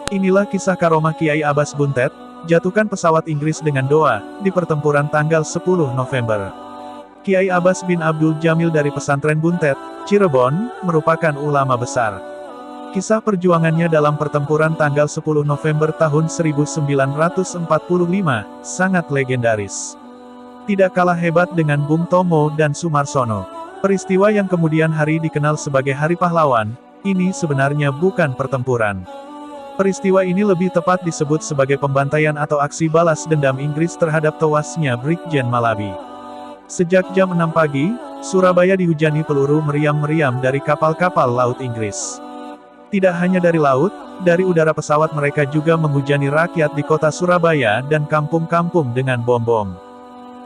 Inilah kisah karomah Kiai Abbas Buntet, jatuhkan pesawat Inggris dengan doa, di pertempuran tanggal 10 November. Kiai Abbas bin Abdul Jamil dari pesantren Buntet, Cirebon, merupakan ulama besar. Kisah perjuangannya dalam pertempuran tanggal 10 November tahun 1945, sangat legendaris. Tidak kalah hebat dengan Bung Tomo dan Sumarsono. Peristiwa yang kemudian hari dikenal sebagai Hari Pahlawan, ini sebenarnya bukan pertempuran. Peristiwa ini lebih tepat disebut sebagai pembantaian atau aksi balas dendam Inggris terhadap tewasnya Brigjen Malabi. Sejak jam 6 pagi, Surabaya dihujani peluru meriam-meriam dari kapal-kapal laut Inggris. Tidak hanya dari laut, dari udara pesawat mereka juga menghujani rakyat di kota Surabaya dan kampung-kampung dengan bom-bom.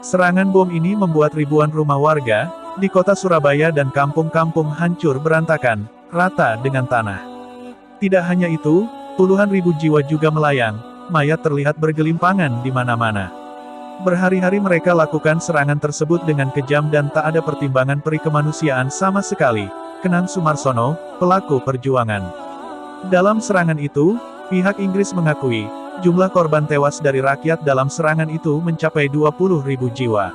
Serangan bom ini membuat ribuan rumah warga, di kota Surabaya dan kampung-kampung hancur berantakan, rata dengan tanah. Tidak hanya itu, puluhan ribu jiwa juga melayang, mayat terlihat bergelimpangan di mana-mana. Berhari-hari mereka lakukan serangan tersebut dengan kejam dan tak ada pertimbangan peri kemanusiaan sama sekali, kenang Sumarsono, pelaku perjuangan. Dalam serangan itu, pihak Inggris mengakui, jumlah korban tewas dari rakyat dalam serangan itu mencapai 20.000 jiwa.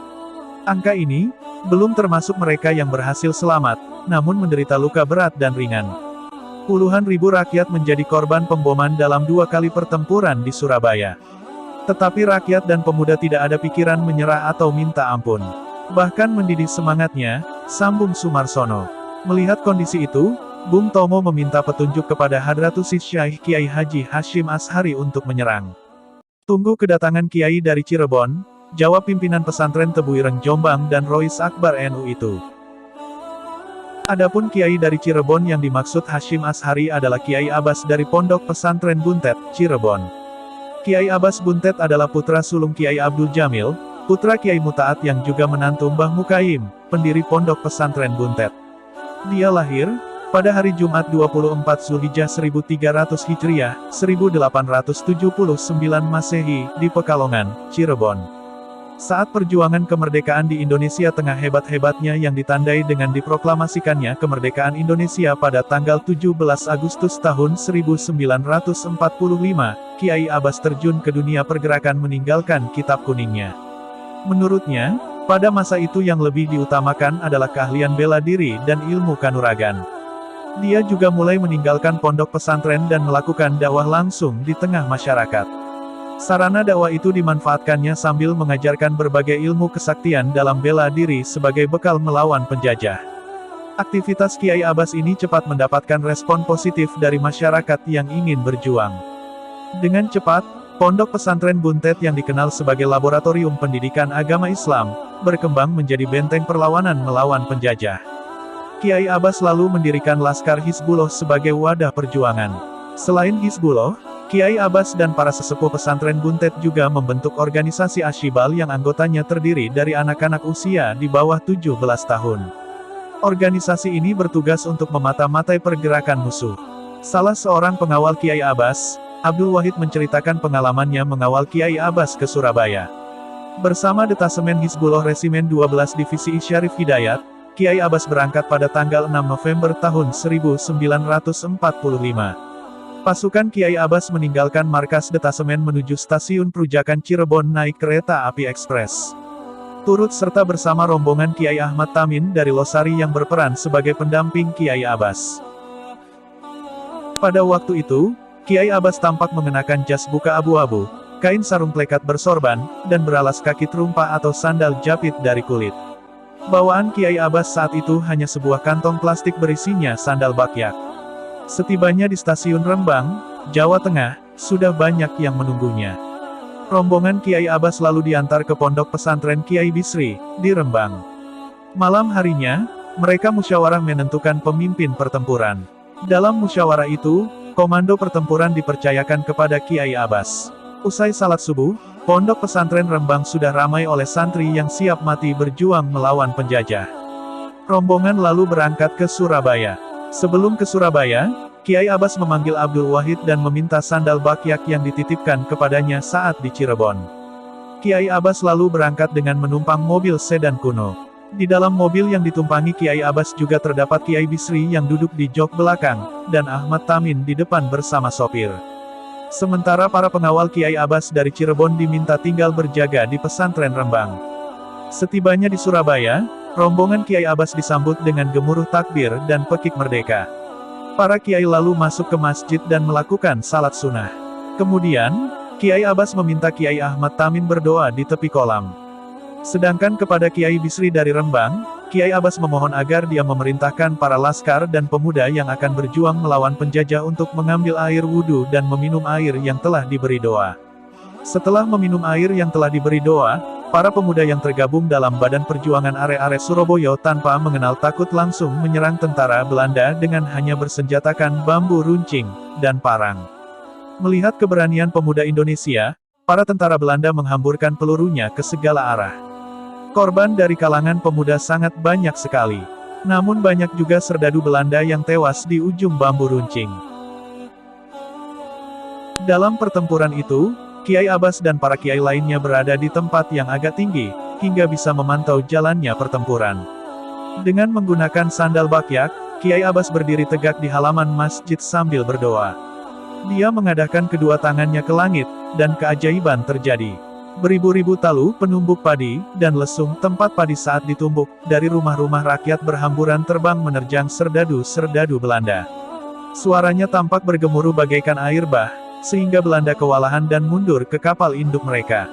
Angka ini, belum termasuk mereka yang berhasil selamat, namun menderita luka berat dan ringan. Puluhan ribu rakyat menjadi korban pemboman dalam 2 kali pertempuran di Surabaya. Tetapi rakyat dan pemuda tidak ada pikiran menyerah atau minta ampun. Bahkan mendidih semangatnya, sambung Sumarsono. Melihat kondisi itu, Bung Tomo meminta petunjuk kepada Hadratus Syekh Kiai Haji Hashim Ashari untuk menyerang. Tunggu kedatangan Kiai dari Cirebon, jawab pimpinan pesantren Tebu Ireng Jombang dan Rois Akbar NU itu. Adapun Kiai dari Cirebon yang dimaksud Hashim Ashari adalah Kiai Abbas dari Pondok Pesantren Buntet, Cirebon. Kiai Abbas Buntet adalah putra sulung Kiai Abdul Jamil, putra Kiai Mutaat yang juga menantu Mbah Mukaim, pendiri Pondok Pesantren Buntet. Dia lahir pada hari Jumat 24 Zulhijjah 1300 Hijriah, 1879 Masehi, di Pekalongan, Cirebon. Saat perjuangan kemerdekaan di Indonesia tengah hebat-hebatnya yang ditandai dengan diproklamasikannya kemerdekaan Indonesia pada tanggal 17 Agustus tahun 1945, Kiai Abbas terjun ke dunia pergerakan meninggalkan kitab kuningnya. Menurutnya, pada masa itu yang lebih diutamakan adalah keahlian bela diri dan ilmu kanuragan. Dia juga mulai meninggalkan pondok pesantren dan melakukan dakwah langsung di tengah masyarakat. Sarana dakwah itu dimanfaatkannya sambil mengajarkan berbagai ilmu kesaktian dalam bela diri sebagai bekal melawan penjajah. Aktivitas Kiai Abbas ini cepat mendapatkan respon positif dari masyarakat yang ingin berjuang. Dengan cepat, Pondok Pesantren Buntet yang dikenal sebagai laboratorium pendidikan agama Islam, berkembang menjadi benteng perlawanan melawan penjajah. Kiai Abbas lalu mendirikan Laskar Hizbullah sebagai wadah perjuangan. Selain Hizbullah, Kiai Abbas dan para sesepuh pesantren Buntet juga membentuk organisasi Asyibal yang anggotanya terdiri dari anak-anak usia di bawah 17 tahun. Organisasi ini bertugas untuk memata-matai pergerakan musuh. Salah seorang pengawal Kiai Abbas, Abdul Wahid menceritakan pengalamannya mengawal Kiai Abbas ke Surabaya. Bersama detasemen Hizbullah Resimen 12 Divisi Syarif Hidayat, Kiai Abbas berangkat pada tanggal 6 November tahun 1945. Pasukan Kiai Abbas meninggalkan markas detasemen menuju stasiun Prujakan Cirebon naik kereta api ekspres. Turut serta bersama rombongan Kiai Ahmad Tamin dari Losari yang berperan sebagai pendamping Kiai Abbas. Pada waktu itu, Kiai Abbas tampak mengenakan jas buka abu-abu, kain sarung plekat bersorban, dan beralas kaki terumpa atau sandal japit dari kulit. Bawaan Kiai Abbas saat itu hanya sebuah kantong plastik berisinya sandal bakyak. Setibanya di stasiun Rembang, Jawa Tengah, sudah banyak yang menunggunya. Rombongan Kiai Abbas lalu diantar ke pondok pesantren Kiai Bisri, di Rembang. Malam harinya, mereka musyawarah menentukan pemimpin pertempuran. Dalam musyawarah itu, komando pertempuran dipercayakan kepada Kiai Abbas. Usai salat subuh, pondok pesantren Rembang sudah ramai oleh santri yang siap mati berjuang melawan penjajah. Rombongan lalu berangkat ke Surabaya. Sebelum ke Surabaya, Kiai Abbas memanggil Abdul Wahid dan meminta sandal bakyak yang dititipkan kepadanya saat di Cirebon. Kiai Abbas lalu berangkat dengan menumpang mobil sedan kuno. Di dalam mobil yang ditumpangi Kiai Abbas juga terdapat Kiai Bisri yang duduk di jok belakang, dan Ahmad Tamin di depan bersama sopir. Sementara para pengawal Kiai Abbas dari Cirebon diminta tinggal berjaga di pesantren Rembang. Setibanya di Surabaya, rombongan Kiai Abbas disambut dengan gemuruh takbir dan pekik merdeka. Para kiai lalu masuk ke masjid dan melakukan salat sunnah. Kemudian, Kiai Abbas meminta Kiai Ahmad Tamin berdoa di tepi kolam. Sedangkan kepada Kiai Bisri dari Rembang, Kiai Abbas memohon agar dia memerintahkan para laskar dan pemuda yang akan berjuang melawan penjajah untuk mengambil air wudhu dan meminum air yang telah diberi doa. Setelah meminum air yang telah diberi doa, para pemuda yang tergabung dalam Badan Perjuangan Are-Are Surabaya tanpa mengenal takut langsung menyerang tentara Belanda dengan hanya bersenjatakan bambu runcing dan parang. Melihat keberanian pemuda Indonesia, para tentara Belanda menghamburkan pelurunya ke segala arah. Korban dari kalangan pemuda sangat banyak sekali. Namun banyak juga serdadu Belanda yang tewas di ujung bambu runcing. Dalam pertempuran itu, Kiai Abbas dan para kiai lainnya berada di tempat yang agak tinggi, hingga bisa memantau jalannya pertempuran. Dengan menggunakan sandal bakyak, Kiai Abbas berdiri tegak di halaman masjid sambil berdoa. Dia mengadahkan kedua tangannya ke langit, dan keajaiban terjadi. Beribu-ribu talu, penumbuk padi, dan lesung tempat padi saat ditumbuk, dari rumah-rumah rakyat berhamburan terbang menerjang serdadu-serdadu Belanda. Suaranya tampak bergemuruh bagaikan air bah, sehingga Belanda kewalahan dan mundur ke kapal induk mereka.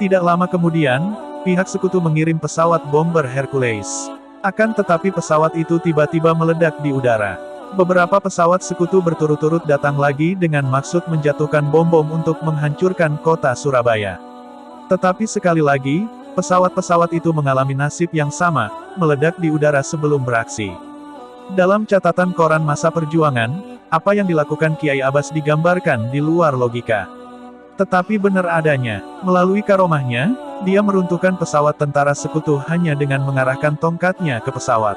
Tidak lama kemudian, pihak sekutu mengirim pesawat bomber Hercules. Akan tetapi pesawat itu tiba-tiba meledak di udara. Beberapa pesawat sekutu berturut-turut datang lagi dengan maksud menjatuhkan bom-bom untuk menghancurkan kota Surabaya. Tetapi sekali lagi, pesawat-pesawat itu mengalami nasib yang sama, meledak di udara sebelum beraksi. Dalam catatan koran masa perjuangan, apa yang dilakukan Kiai Abbas digambarkan di luar logika. Tetapi benar adanya, melalui karomahnya, dia meruntuhkan pesawat tentara sekutu hanya dengan mengarahkan tongkatnya ke pesawat.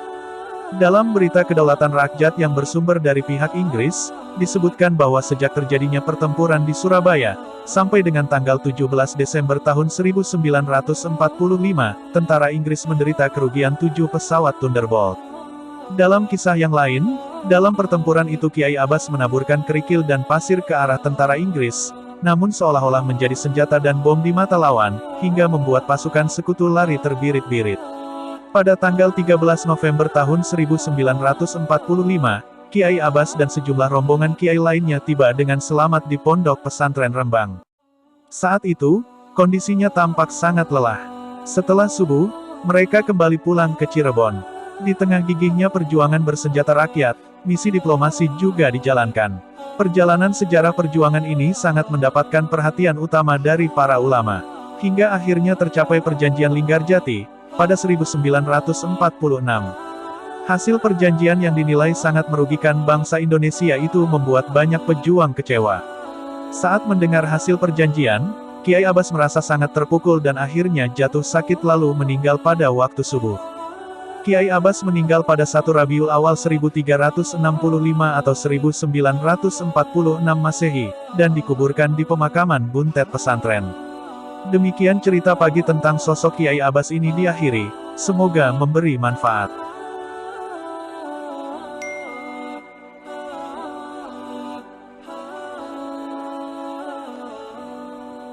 Dalam berita kedaulatan rakyat yang bersumber dari pihak Inggris, disebutkan bahwa sejak terjadinya pertempuran di Surabaya, sampai dengan tanggal 17 Desember tahun 1945, tentara Inggris menderita kerugian 7 pesawat Thunderbolt. Dalam kisah yang lain, dalam pertempuran itu Kiai Abbas menaburkan kerikil dan pasir ke arah tentara Inggris, namun seolah-olah menjadi senjata dan bom di mata lawan, hingga membuat pasukan sekutu lari terbirit-birit. Pada tanggal 13 November tahun 1945, Kiai Abbas dan sejumlah rombongan kiai lainnya tiba dengan selamat di pondok pesantren Rembang. Saat itu, kondisinya tampak sangat lelah. Setelah subuh, mereka kembali pulang ke Cirebon. Di tengah gigihnya perjuangan bersenjata rakyat, misi diplomasi juga dijalankan. Perjalanan sejarah perjuangan ini sangat mendapatkan perhatian utama dari para ulama. Hingga akhirnya tercapai Perjanjian Linggarjati, pada 1946. Hasil perjanjian yang dinilai sangat merugikan bangsa Indonesia itu membuat banyak pejuang kecewa. Saat mendengar hasil perjanjian, Kiai Abbas merasa sangat terpukul dan akhirnya jatuh sakit lalu meninggal pada waktu subuh. Kiai Abbas meninggal pada 1 Rabiul Awal 1365 atau 1946 Masehi, dan dikuburkan di pemakaman Buntet Pesantren. Demikian cerita pagi tentang sosok Kiai Abbas ini diakhiri, semoga memberi manfaat.